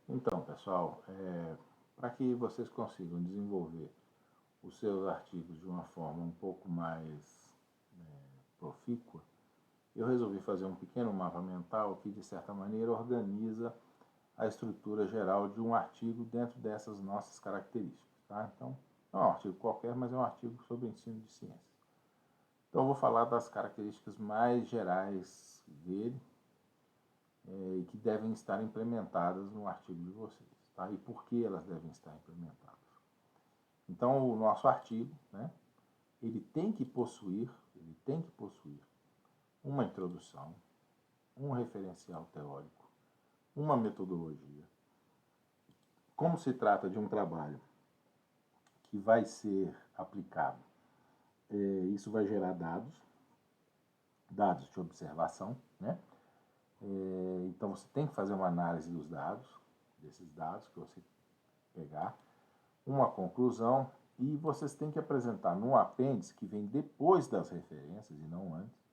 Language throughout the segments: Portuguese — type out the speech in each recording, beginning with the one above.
Então, pessoal, para que vocês consigam desenvolver os seus artigos de uma forma um pouco mais profícua, eu resolvi fazer um pequeno mapa mental que, de certa maneira, organiza a estrutura geral de um artigo dentro dessas nossas características. Tá? Então, não é um artigo qualquer, mas é um artigo sobre ensino de ciências. Então, eu vou falar das características mais gerais dele e que devem estar implementadas no artigo de vocês. Tá? E por que elas devem estar implementadas. Então, o nosso artigo, né, ele tem que possuir uma introdução, um referencial teórico, uma metodologia. Como se trata de um trabalho que vai ser aplicado, isso vai gerar dados de observação, né? Então você tem que fazer uma análise dos dados, desses dados que você pegar, uma conclusão, e vocês têm que apresentar no apêndice, que vem depois das referências e não antes,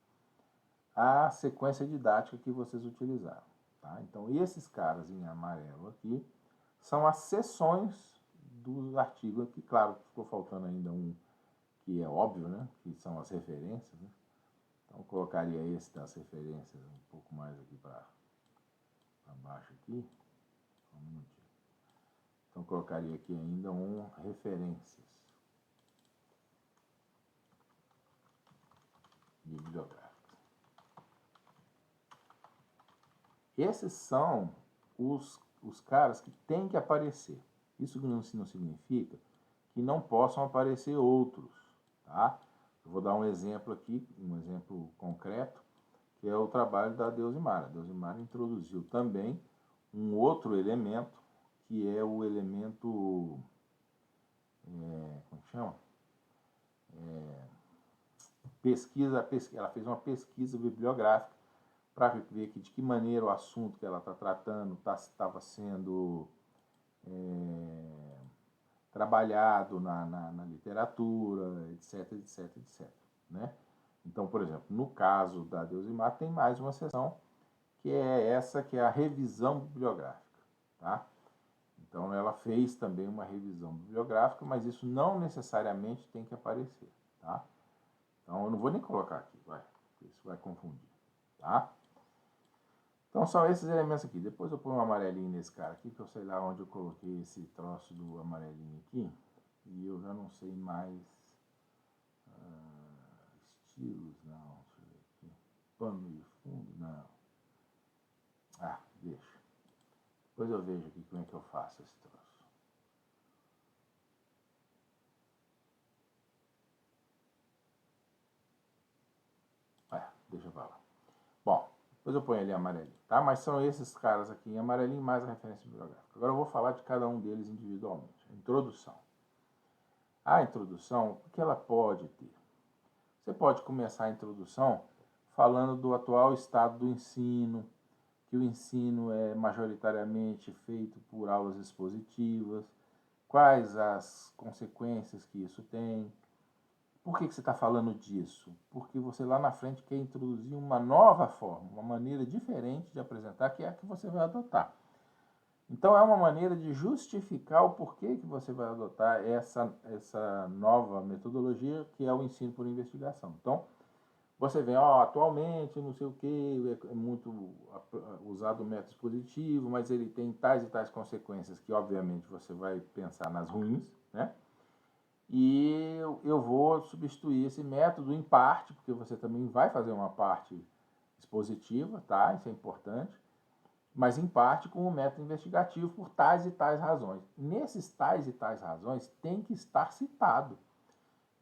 a sequência didática que vocês utilizaram. Tá? Então, esses caras em amarelo aqui são as seções do artigo aqui. Claro, ficou faltando ainda um que é óbvio, né? Que são as referências. Né? Então, eu colocaria esse das referências um pouco mais aqui para baixo aqui. Um minutinho. Então, colocaria aqui ainda um referências bibliográficas. Esses são os caras que têm que aparecer. Isso não significa que não possam aparecer outros. Tá? Eu vou dar um exemplo aqui, um exemplo concreto, que é o trabalho da Deusimara. A Deusimara introduziu também um outro elemento, que é o elemento, como chama? Pesquisa, ela fez uma pesquisa bibliográfica para ver de que maneira o assunto que ela está tratando estava sendo trabalhado na literatura, etc, etc, etc. Né? Então, por exemplo, no caso da Deusimar, tem mais uma seção, que é essa, que é a revisão bibliográfica. Tá? Então, ela fez também uma revisão bibliográfica, mas isso não necessariamente tem que aparecer. Tá? Então, eu não vou nem colocar aqui, isso vai confundir. Tá? Então, são esses elementos aqui. Depois eu ponho um amarelinho nesse cara aqui, que eu sei lá onde eu coloquei esse troço do amarelinho aqui. E eu já não sei mais estilos, não. Deixa eu ver aqui. Pano de fundo, não. Deixa. Depois eu vejo aqui como é que eu faço esse troço. Deixa eu falar. Bom, depois eu ponho ali amarelinho, tá? Mas são esses caras aqui em amarelinho mais a referência bibliográfica. Agora eu vou falar de cada um deles individualmente. A introdução. A introdução, o que ela pode ter? Você pode começar a introdução falando do atual estado do ensino, que o ensino é majoritariamente feito por aulas expositivas, quais as consequências que isso tem. Por que você está falando disso? Porque você lá na frente quer introduzir uma nova forma, uma maneira diferente de apresentar, que é a que você vai adotar. Então é uma maneira de justificar o porquê que você vai adotar essa nova metodologia, que é o ensino por investigação. Então, você vê, atualmente, não sei o que, é muito usado o método expositivo, mas ele tem tais e tais consequências que, obviamente, você vai pensar nas ruins, né? E eu vou substituir esse método em parte, porque você também vai fazer uma parte expositiva, tá? Isso é importante, mas em parte com o método investigativo por tais e tais razões. Nesses tais e tais razões tem que estar citado.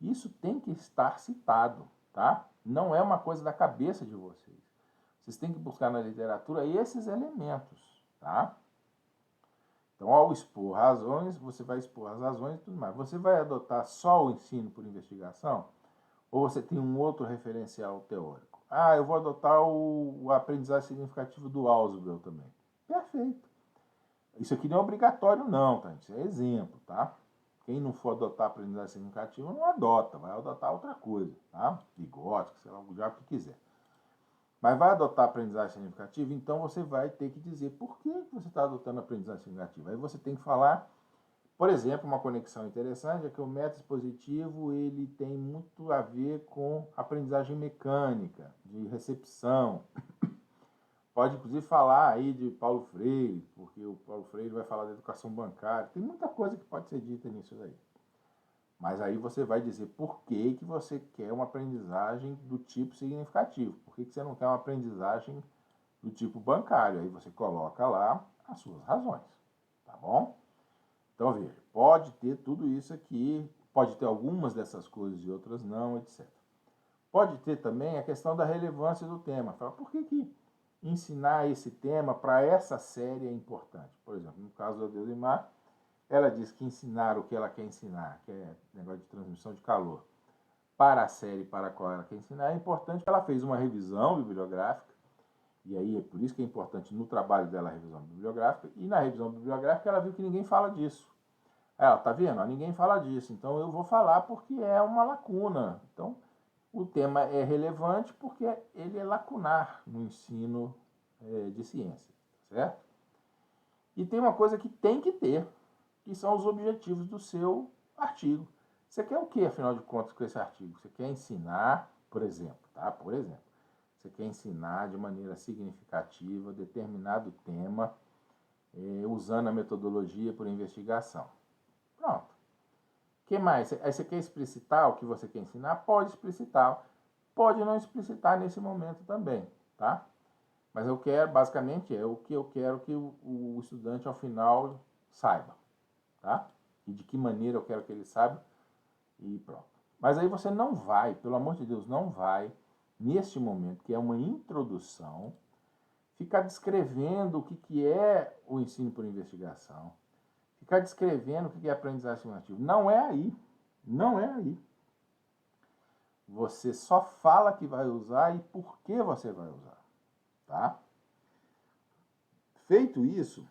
Isso tem que estar citado, tá? Não é uma coisa da cabeça de vocês. Vocês têm que buscar na literatura esses elementos, tá? Então, ao expor razões, você vai expor as razões e tudo mais. Você vai adotar só o ensino por investigação? Ou você tem um outro referencial teórico? Eu vou adotar o aprendizagem significativo do Ausubel também. Perfeito. Isso aqui não é obrigatório não, tá? Isso é exemplo, tá? Quem não for adotar aprendizagem significativa não adota, vai adotar outra coisa, tá? Bigótica, sei lá, o diabo que quiser. Mas vai adotar aprendizagem significativa, então você vai ter que dizer por que você está adotando aprendizagem significativa. Aí você tem que falar, por exemplo, uma conexão interessante é que o método expositivo ele tem muito a ver com aprendizagem mecânica, de recepção. Pode, inclusive, falar aí de Paulo Freire, porque o Paulo Freire vai falar da educação bancária. Tem muita coisa que pode ser dita nisso daí. Mas aí você vai dizer por que, que você quer uma aprendizagem do tipo significativo. Por que, que você não quer uma aprendizagem do tipo bancário? Aí você coloca lá as suas razões, tá bom? Então, veja, pode ter tudo isso aqui, pode ter algumas dessas coisas e outras não, etc. Pode ter também a questão da relevância do tema. Fala, por que, que ensinar esse tema para essa série é importante? Por exemplo, no caso da Deusimar, ela diz que ensinar o que ela quer ensinar, que é negócio de transmissão de calor, para a série para a qual ela quer ensinar, é importante porque ela fez uma revisão bibliográfica, e aí é por isso que é importante no trabalho dela a revisão bibliográfica, e na revisão bibliográfica ela viu que ninguém fala disso. Ela, tá vendo? Ninguém fala disso, então eu vou falar porque é uma lacuna. Então, o tema é relevante porque ele é lacunar no ensino de ciência, certo? E tem uma coisa que tem que ter, que são os objetivos do seu artigo. Você quer o que, afinal de contas, com esse artigo? Você quer ensinar, por exemplo, tá? Por exemplo, você quer ensinar de maneira significativa determinado tema usando a metodologia por investigação. Pronto. O que mais? Aí você quer explicitar o que você quer ensinar? Pode explicitar. Pode não explicitar nesse momento também, tá? Mas eu quero, basicamente, é o que eu quero que o estudante, ao final, saiba, tá? E de que maneira eu quero que ele saiba e pronto. Mas aí você não vai, pelo amor de Deus, não vai, neste momento, que é uma introdução, ficar descrevendo o que é o ensino por investigação, ficar descrevendo o que é aprendizagem simulativa. Não é aí. Não é aí. Você só fala que vai usar e por que você vai usar, tá? Feito isso,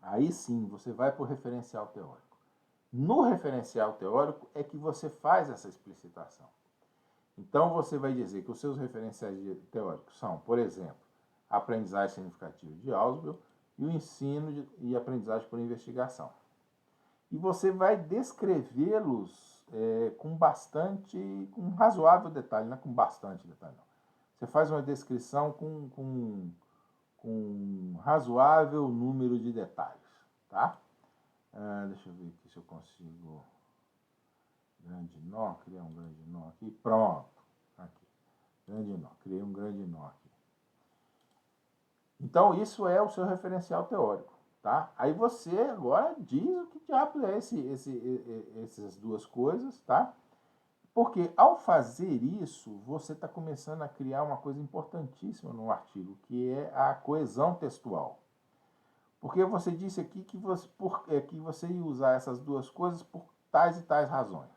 aí sim você vai para o referencial teórico. No referencial teórico é que você faz essa explicitação. Então você vai dizer que os seus referenciais teóricos são, por exemplo, a aprendizagem significativa de Ausubel e o ensino e aprendizagem por investigação. E você vai descrevê-los com um razoável detalhe, não é com bastante detalhe, não. Você faz uma descrição com um razoável número de detalhes, tá? Deixa eu ver aqui se eu consigo. Grande nó, criar um grande nó aqui. Pronto. Aqui. Grande nó. Criei um grande nó aqui. Então, isso é o seu referencial teórico, tá? Aí você agora diz o que diabo é essas duas coisas, tá? Porque ao fazer isso, você está começando a criar uma coisa importantíssima no artigo, que é a coesão textual. Porque você disse aqui que você ia usar essas duas coisas por tais e tais razões.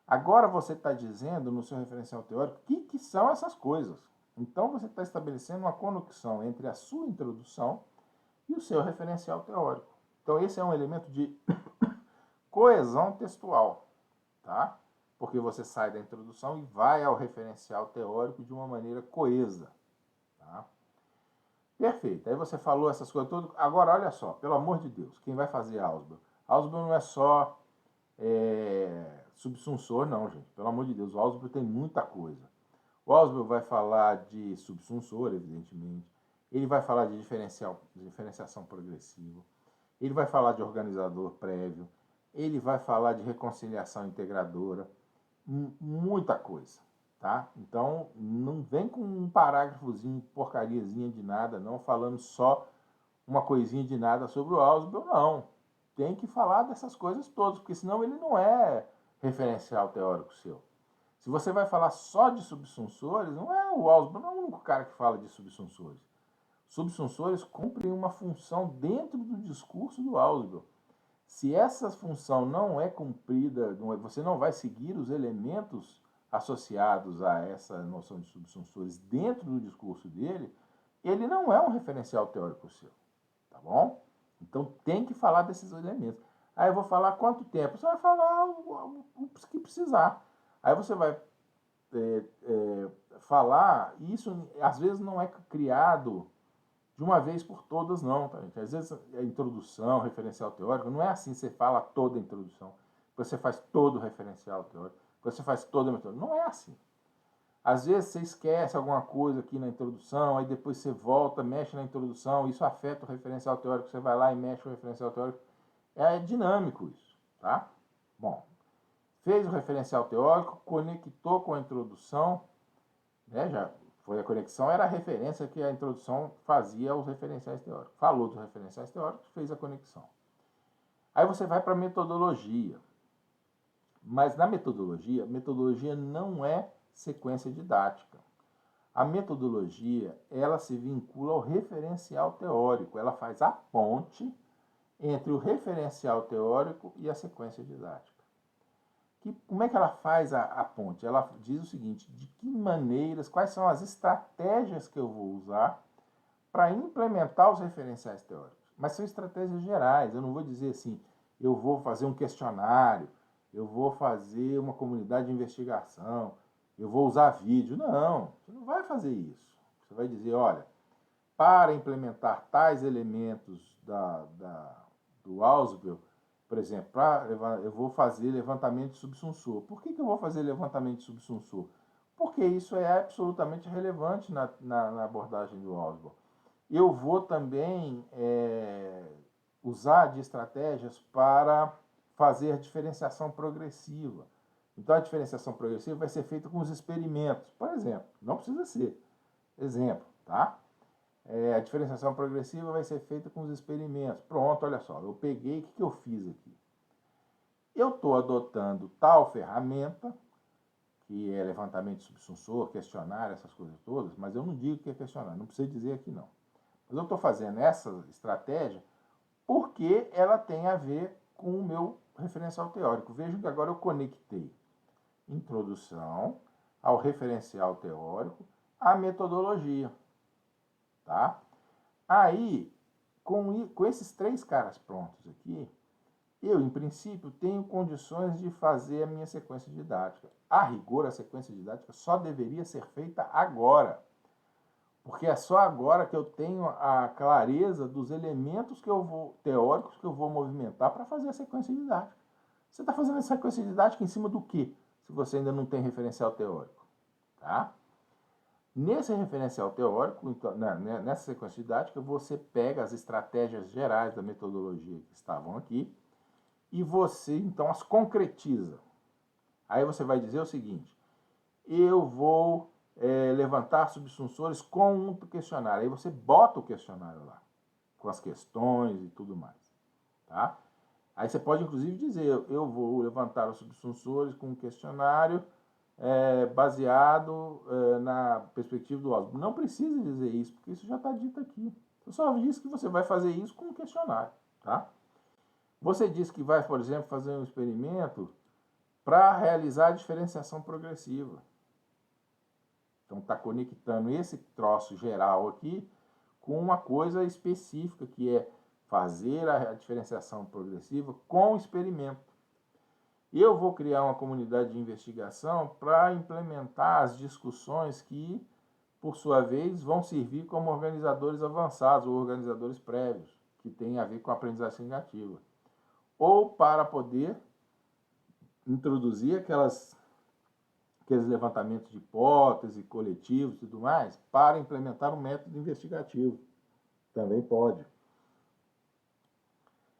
Agora você está dizendo no seu referencial teórico que são essas coisas. Então você está estabelecendo uma conexão entre a sua introdução e o seu referencial teórico. Então esse é um elemento de coesão textual, tá? Porque você sai da introdução e vai ao referencial teórico de uma maneira coesa, tá? Perfeito. Aí você falou essas coisas todas. Agora olha só, pelo amor de Deus, quem vai fazer Ausubel? Ausubel não é só subsunsor, não, gente. Pelo amor de Deus, o Ausubel tem muita coisa. O Ausubel vai falar de subsunsor, evidentemente. Ele vai falar de diferenciação progressiva. Ele vai falar de organizador prévio. Ele vai falar de reconciliação integradora. Muita coisa, tá? Então, não vem com um parágrafozinho, porcariazinha de nada, não, falando só uma coisinha de nada sobre o Ausubel, não. Tem que falar dessas coisas todas, porque senão ele não é referencial teórico seu. Se você vai falar só de subsunsores, não é o Ausubel, não é o único cara que fala de subsunsores. Subsunsores cumprem uma função dentro do discurso do Ausubel. Se essa função não é cumprida, você não vai seguir os elementos associados a essa noção de subsunsores dentro do discurso dele, ele não é um referencial teórico seu, tá bom? Então tem que falar desses elementos. Aí eu vou falar quanto tempo? Você vai falar o que precisar. Aí você vai falar, e isso às vezes não é criado de uma vez por todas, não, tá, gente? Às vezes a introdução, referencial teórico, não é assim, você fala toda a introdução, você faz todo o referencial teórico, você faz toda a metodologia. Não é assim. Às vezes você esquece alguma coisa aqui na introdução, aí depois você volta, mexe na introdução, isso afeta o referencial teórico, você vai lá e mexe o referencial teórico. É dinâmico isso, tá? Bom, fez o referencial teórico, conectou com a introdução, né, já foi a conexão, era a referência que a introdução fazia aos referenciais teóricos. Falou dos referenciais teóricos, fez a conexão. Aí você vai para a metodologia. Mas na metodologia, metodologia não é sequência didática. A metodologia, ela se vincula ao referencial teórico, ela faz a ponte entre o referencial teórico e a sequência didática. Como é que ela faz a ponte? Ela diz o seguinte, de que maneiras, quais são as estratégias que eu vou usar para implementar os referenciais teóricos. Mas são estratégias gerais, eu não vou dizer assim, eu vou fazer um questionário, eu vou fazer uma comunidade de investigação, eu vou usar vídeo. Não, você não vai fazer isso. Você vai dizer, olha, para implementar tais elementos do Ausubel, por exemplo, eu vou fazer levantamento de subsunsor. Por que eu vou fazer levantamento de subsunsor? Porque isso é absolutamente relevante na abordagem do Ausubel. Eu vou também usar de estratégias para fazer diferenciação progressiva. Então, a diferenciação progressiva vai ser feita com os experimentos. Por exemplo, não precisa ser exemplo, tá? A diferenciação progressiva vai ser feita com os experimentos. Pronto, olha só, eu peguei, o que eu fiz aqui? Eu estou adotando tal ferramenta, que é levantamento de subsunsor, questionário, essas coisas todas, mas eu não digo que é questionário, não precisa dizer aqui não. Mas eu estou fazendo essa estratégia porque ela tem a ver com o meu referencial teórico. Vejam que agora eu conectei introdução ao referencial teórico, à metodologia. Tá? Aí, com esses 3 caras prontos aqui, eu, em princípio, tenho condições de fazer a minha sequência didática. A rigor, a sequência didática só deveria ser feita agora. Porque é só agora que eu tenho a clareza dos elementos teóricos que eu vou movimentar para fazer a sequência didática. Você está fazendo a sequência didática em cima do quê? Se você ainda não tem referencial teórico. Tá? Nesse referencial teórico, então, nessa sequência didática, você pega as estratégias gerais da metodologia que estavam aqui e você, então, as concretiza. Aí você vai dizer o seguinte, eu vou levantar subsunsores com um questionário. Aí você bota o questionário lá, com as questões e tudo mais. Tá? Aí você pode, inclusive, dizer, eu vou levantar os subsunsores com um questionário baseado na perspectiva do Ausubel. Não precisa dizer isso, porque isso já está dito aqui. Você só diz que você vai fazer isso com um questionário. Tá? Você diz que vai, por exemplo, fazer um experimento para realizar a diferenciação progressiva. Então está conectando esse troço geral aqui com uma coisa específica, que é fazer a diferenciação progressiva com experimento. Eu vou criar uma comunidade de investigação para implementar as discussões que, por sua vez, vão servir como organizadores avançados ou organizadores prévios, que tem a ver com a aprendizagem negativa. Ou para poder introduzir aqueles levantamentos de hipótese, coletivos e tudo mais, para implementar um método investigativo. Também pode.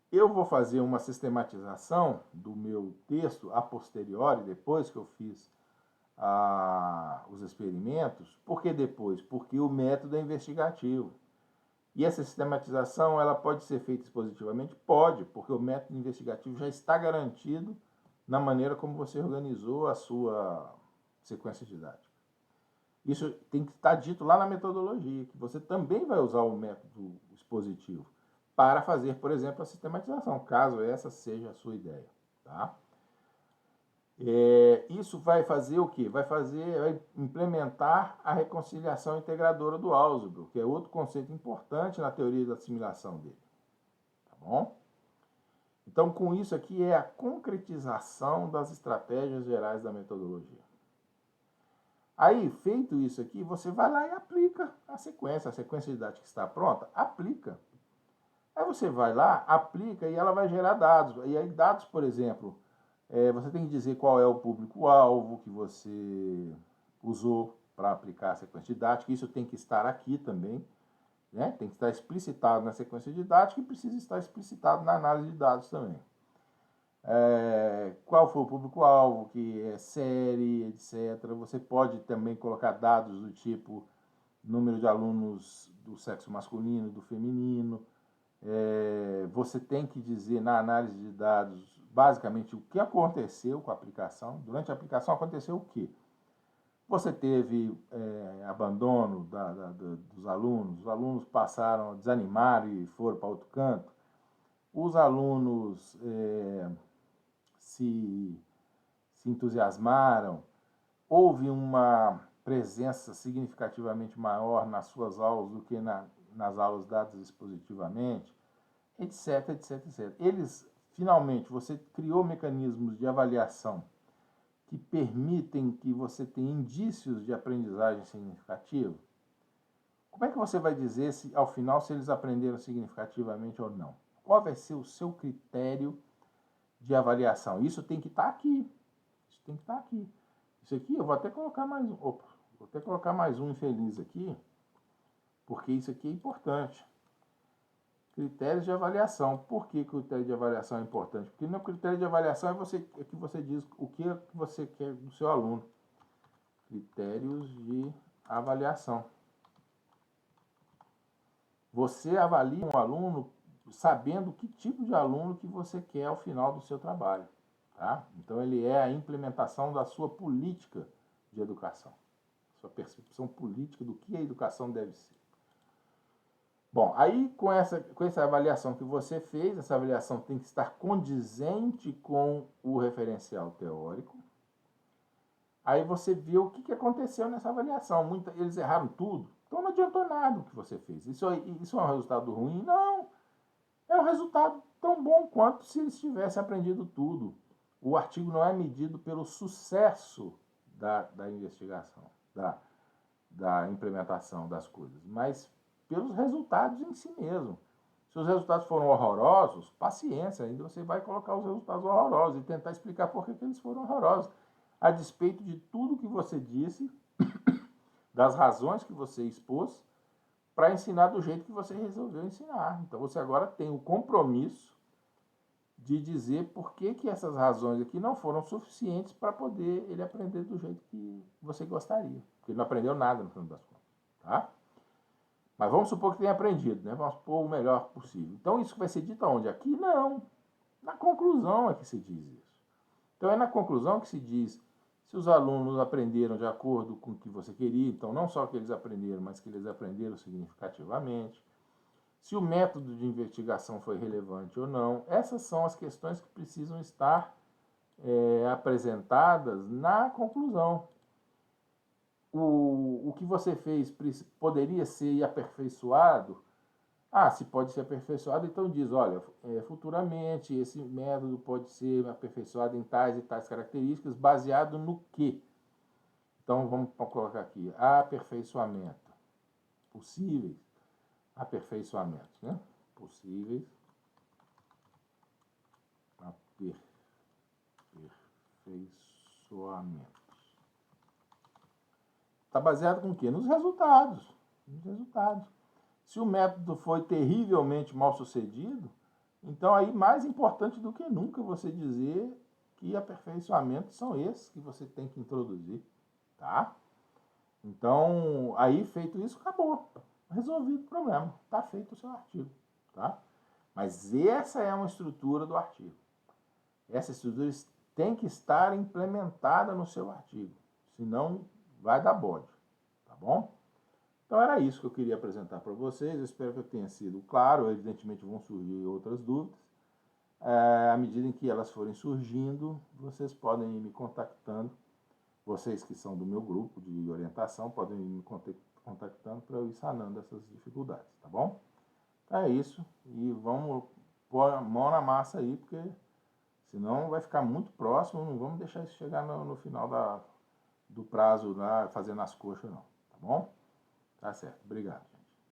Eu vou fazer uma sistematização do meu texto a posteriori, depois que eu fiz os experimentos. Por que depois? Porque o método é investigativo. E essa sistematização ela pode ser feita expositivamente? Pode, porque o método investigativo já está garantido na maneira como você organizou a sua sequência didática. Isso tem que estar dito lá na metodologia, que você também vai usar o método expositivo para fazer, por exemplo, a sistematização, caso essa seja a sua ideia. Tá? Isso vai fazer o quê? Vai implementar a reconciliação integradora do Ausubel, que é outro conceito importante na teoria da assimilação dele. Tá bom? Então, com isso aqui é a concretização das estratégias gerais da metodologia. Aí, feito isso aqui, você vai lá e aplica a sequência didática que está pronta, aplica. Aí você vai lá, aplica e ela vai gerar dados. E aí dados, por exemplo, você tem que dizer qual é o público-alvo que você usou para aplicar a sequência didática. Isso tem que estar aqui também, né? Tem que estar explicitado na sequência didática e precisa estar explicitado na análise de dados também. Qual foi o público-alvo, que é série, etc. Você pode também colocar dados do tipo número de alunos do sexo masculino, do feminino. Você tem que dizer na análise de dados basicamente o que aconteceu com a aplicação. Durante a aplicação aconteceu o quê? Você teve abandono dos alunos, os alunos passaram a desanimar e foram para outro canto, os alunos se entusiasmaram, houve uma presença significativamente maior nas suas aulas do que nas aulas dadas expositivamente, etc, etc, etc. Eles, finalmente, você criou mecanismos de avaliação que permitem que você tenha indícios de aprendizagem significativa. Como é que você vai dizer, ao final, se eles aprenderam significativamente ou não? Qual vai ser o seu critério de avaliação? Isso tem que estar aqui. Isso tem que estar aqui. Isso aqui eu vou até colocar mais um. Opa, vou até colocar mais um infeliz aqui, porque isso aqui é importante. Critérios de avaliação. Por que critério de avaliação é importante? Porque no critério de avaliação é que você diz o que você quer do seu aluno. Critérios de avaliação. Você avalia um aluno sabendo que tipo de aluno que você quer ao final do seu trabalho. Tá? Então, ele é a implementação da sua política de educação. Sua percepção política do que a educação deve ser. Bom, aí com essa avaliação que você fez, essa avaliação tem que estar condizente com o referencial teórico. Aí você vê o que aconteceu nessa avaliação. Eles erraram tudo, então não adiantou nada o que você fez. Isso é um resultado ruim? Não. É um resultado tão bom quanto se eles tivessem aprendido tudo. O artigo não é medido pelo sucesso da investigação, da implementação das coisas, mas pelos resultados em si mesmo. Se os resultados foram horrorosos, paciência, ainda você vai colocar os resultados horrorosos e tentar explicar por que eles foram horrorosos. A despeito de tudo que você disse, das razões que você expôs, para ensinar do jeito que você resolveu ensinar. Então você agora tem o compromisso de dizer por que essas razões aqui não foram suficientes para poder ele aprender do jeito que você gostaria. Porque ele não aprendeu nada no final das contas. Tá? Mas vamos supor que tenha aprendido, né? Vamos supor o melhor possível. Então isso vai ser dito aonde? Aqui não. Na conclusão é que se diz isso. Então é na conclusão que se diz se os alunos aprenderam de acordo com o que você queria, então não só que eles aprenderam, mas que eles aprenderam significativamente, se o método de investigação foi relevante ou não. Essas são as questões que precisam estar apresentadas na conclusão. O que você fez poderia ser aperfeiçoado? Se pode ser aperfeiçoado, então diz, olha, futuramente esse método pode ser aperfeiçoado em tais e tais características, baseado no quê? Então vamos colocar aqui, aperfeiçoamento. Possíveis aperfeiçoamentos, né? Possíveis aperfeiçoamentos. Está baseado com o quê? Nos resultados. Nos resultados. Se o método foi terrivelmente mal sucedido, então aí mais importante do que nunca você dizer que aperfeiçoamentos são esses que você tem que introduzir, tá? Então, aí feito isso, acabou. Resolvido o problema. Está feito o seu artigo, tá? Mas essa é uma estrutura do artigo. Essa estrutura tem que estar implementada no seu artigo, senão vai dar bode, tá bom? Então era isso que eu queria apresentar para vocês, eu espero que eu tenha sido claro, evidentemente vão surgir outras dúvidas. À medida em que elas forem surgindo, vocês podem ir me contactando, vocês que são do meu grupo de orientação, podem ir me contactando para eu ir sanando essas dificuldades, tá bom? Então é isso, e vamos pôr a mão na massa aí, porque senão vai ficar muito próximo, não vamos deixar isso chegar no final do prazo lá, fazendo as coxas, não. Tá bom? Tá certo. Obrigado.